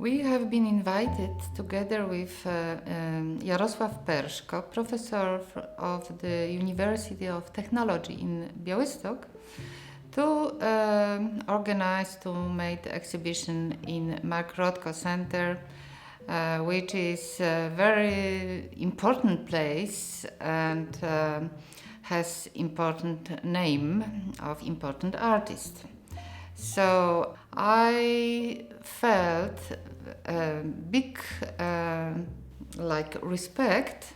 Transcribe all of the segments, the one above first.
We have been invited together with Jarosław Perszko, professor of the University of Technology in Białystok, to organize, to make the exhibition in Mark Rothko Center, which is a very important place and has important name of important artist. So I felt a big respect,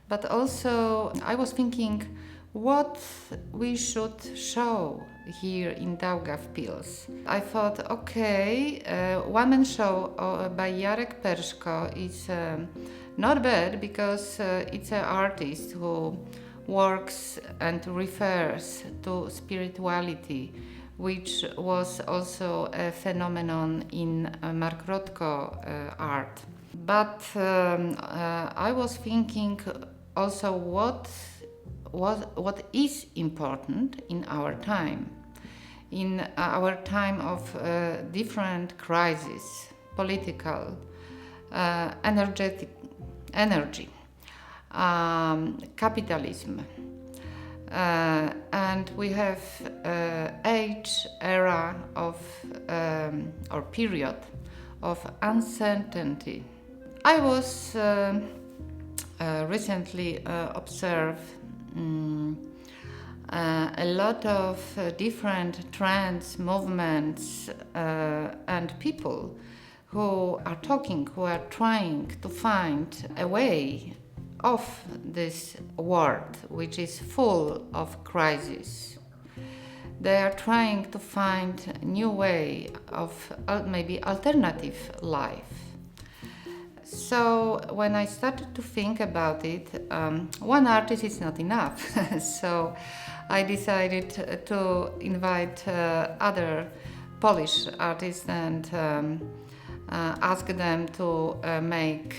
but also I was thinking what we should show here in Daugavpils. I thought, okay, one-man show by Jarek Perszko is not bad because it's an artist who works and refers to spirituality, which was also a phenomenon in Mark Rothko art. But I was thinking also what is important in our time of different crises, political, energy, capitalism. And we have era of or period of uncertainty. I was recently observed a lot of different trends, movements, and people who are trying to find a way of this world, which is full of crises. They are trying to find a new way of maybe alternative life. So when I started to think about it, one artist is not enough. So I decided to invite other Polish artists and ask them to make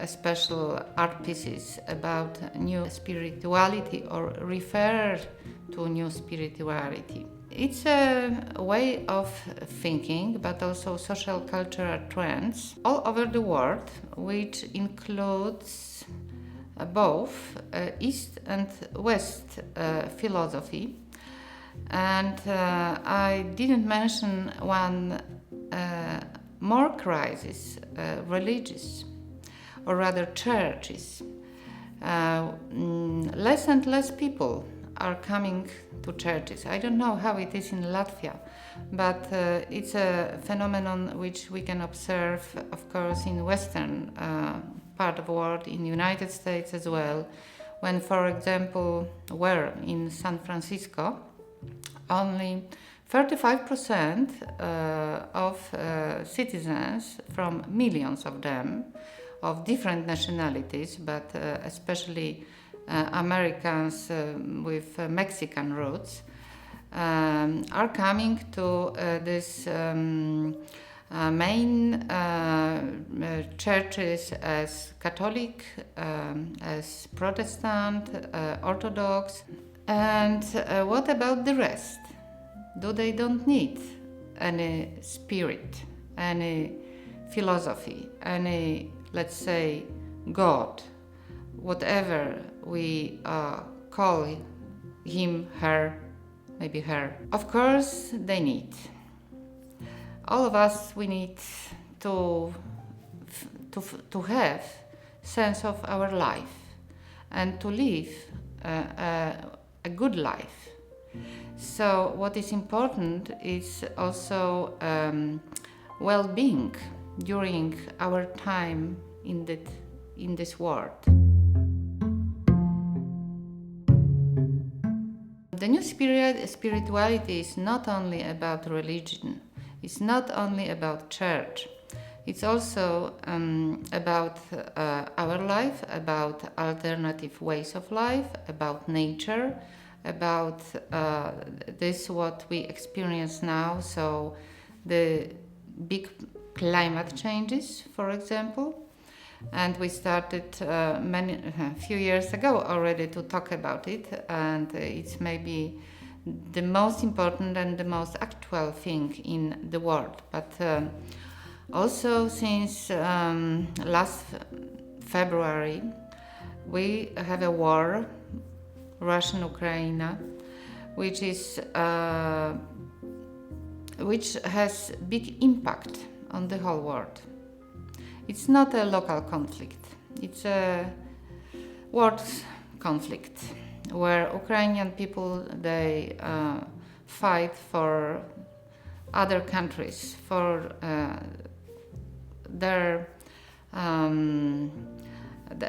special art pieces about new spirituality or refer to new spirituality. It's a way of thinking, but also social cultural trends all over the world, which includes both East and West philosophy. And I didn't mention one more crisis, religious, or rather churches. Less and less people are coming to churches. I don't know how it is in Latvia, but it's a phenomenon which we can observe, of course, in Western part of the world, in the United States as well, when, for example, in San Francisco, only 35% of citizens, from millions of them, of different nationalities, but especially Americans with Mexican roots, are coming to this main churches as Catholic, as Protestant, Orthodox. And what about the rest? They don't need any spirit, any philosophy, any, let's say, God, whatever we call him, her, maybe her. Of course, they need. All of us, we need to have sense of our life and to live a good life. So what is important is also well-being during our time in this world. The new spirituality is not only about religion, it's not only about church, it's also about our life, about alternative ways of life, about nature, about this what we experience now, so the big climate changes, for example. And we started a few years ago already to talk about it, and it's maybe the most important and the most actual thing in the world. But Also, since last February, we have a war, Russian-Ukraine, which which has big impact on the whole world. It's not a local conflict; it's a world conflict where Ukrainian people they fight for other countries for their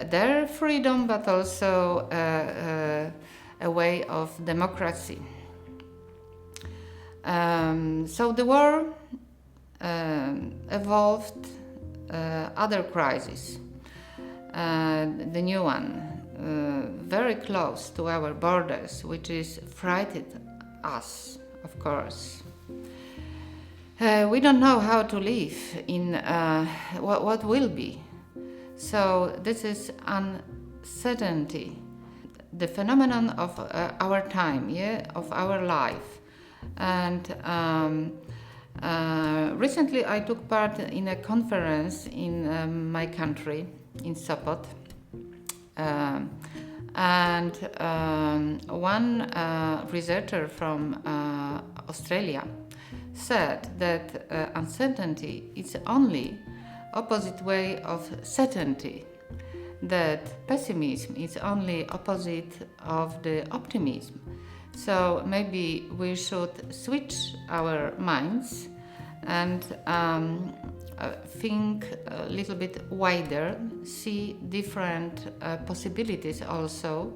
their freedom, but also a way of democracy. So the war evolved other crises. The new one, very close to our borders, which is frightened us, of course. We don't know how to live in what will be. So this is uncertainty, the phenomenon of our time, of our life. And recently I took part in a conference in my country, in Sopot. And one researcher from Australia said that uncertainty is only opposite way of certainty, that pessimism is only opposite of the optimism. So maybe we should switch our minds and think a little bit wider, see different possibilities also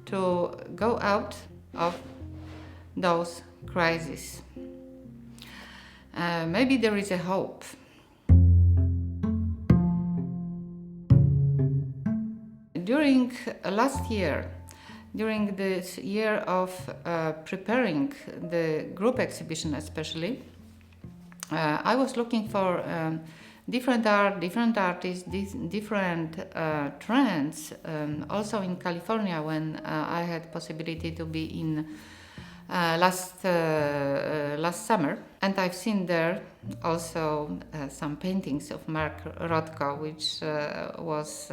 to go out of those crises. Maybe there is a hope. During last year, during this year of preparing the group exhibition especially, I was looking for different art, different artists, different trends. Also in California, when I had possibility to be in last summer, and I've seen there also some paintings of Mark Rothko, which was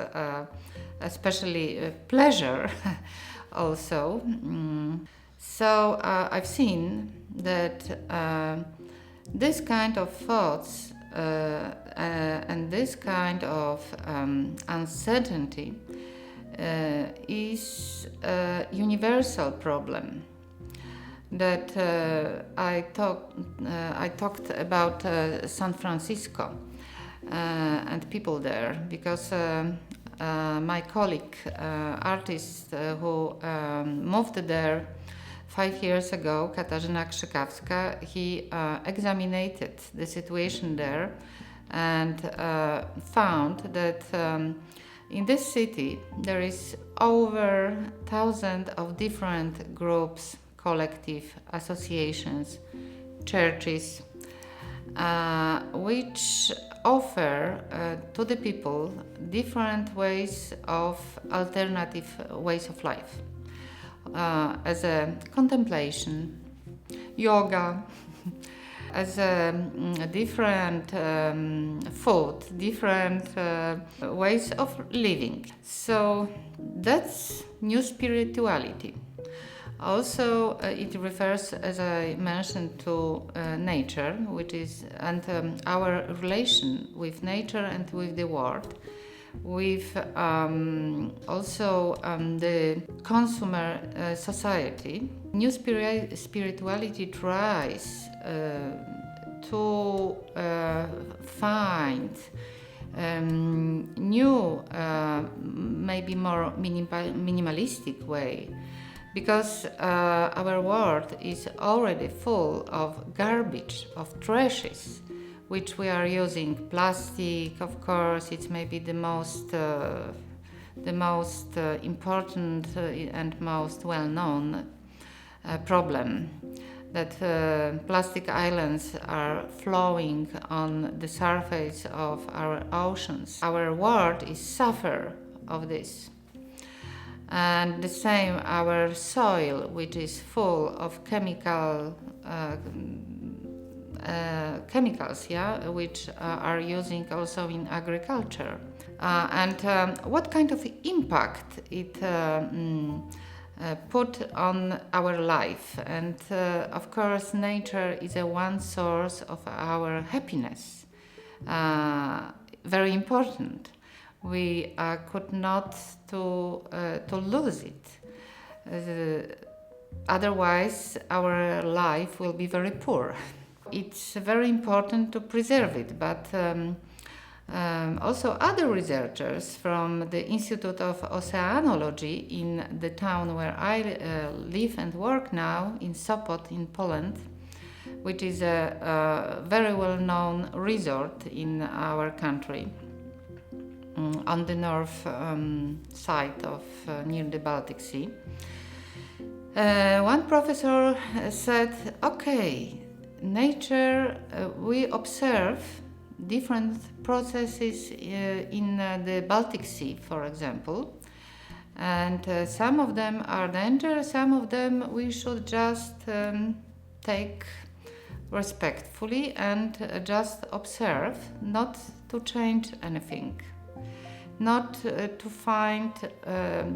especially a pleasure also. So I've seen that this kind of thoughts and this kind of uncertainty is a universal problem that I talked about San Francisco and people there, because my colleague, artist who moved there 5 years ago, Katarzyna Krzykawska, he examined the situation there and found that in this city there is over 1,000 of different groups, collective associations, churches, which offer to the people different ways of alternative ways of life, as a contemplation, yoga, as a different food, different ways of living. So that's new spirituality. Also, it refers, as I mentioned, to nature, which is, and our relation with nature and with the world, with also the consumer society. New spirituality tries to find new, maybe more minimalistic way, because our world is already full of garbage, of trashes, which we are using. Plastic, of course, it's maybe the most important and most well-known problem, that plastic islands are flowing on the surface of our oceans. Our world is suffer of this. And the same, our soil, which is full of chemical chemicals, yeah, which are using also in agriculture, and what kind of impact it put on our life. And of course, nature is a one source of our happiness, very important. We could not to lose it. Otherwise, our life will be very poor. It's very important to preserve it, but also other researchers from the Institute of Oceanology in the town where I live and work now, in Sopot in Poland, which is a very well-known resort in our country, on the north side of near the Baltic Sea. One professor said, okay, nature, we observe different processes in the Baltic Sea, for example, and some of them are dangerous, some of them we should just take respectfully and just observe, not to change anything, not to find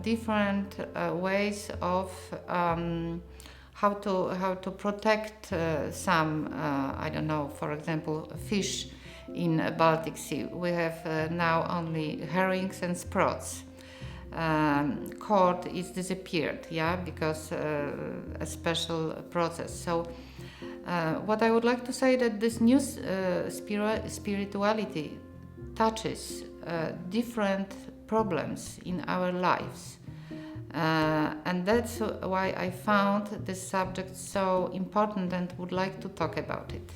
different ways of how to protect some, I don't know, for example, fish in Baltic Sea. We have now only herrings and sprouts. Cod is disappeared, yeah, because a special process. So what I would like to say that this new spirituality touches different problems in our lives. And that's why I found this subject so important and would like to talk about it.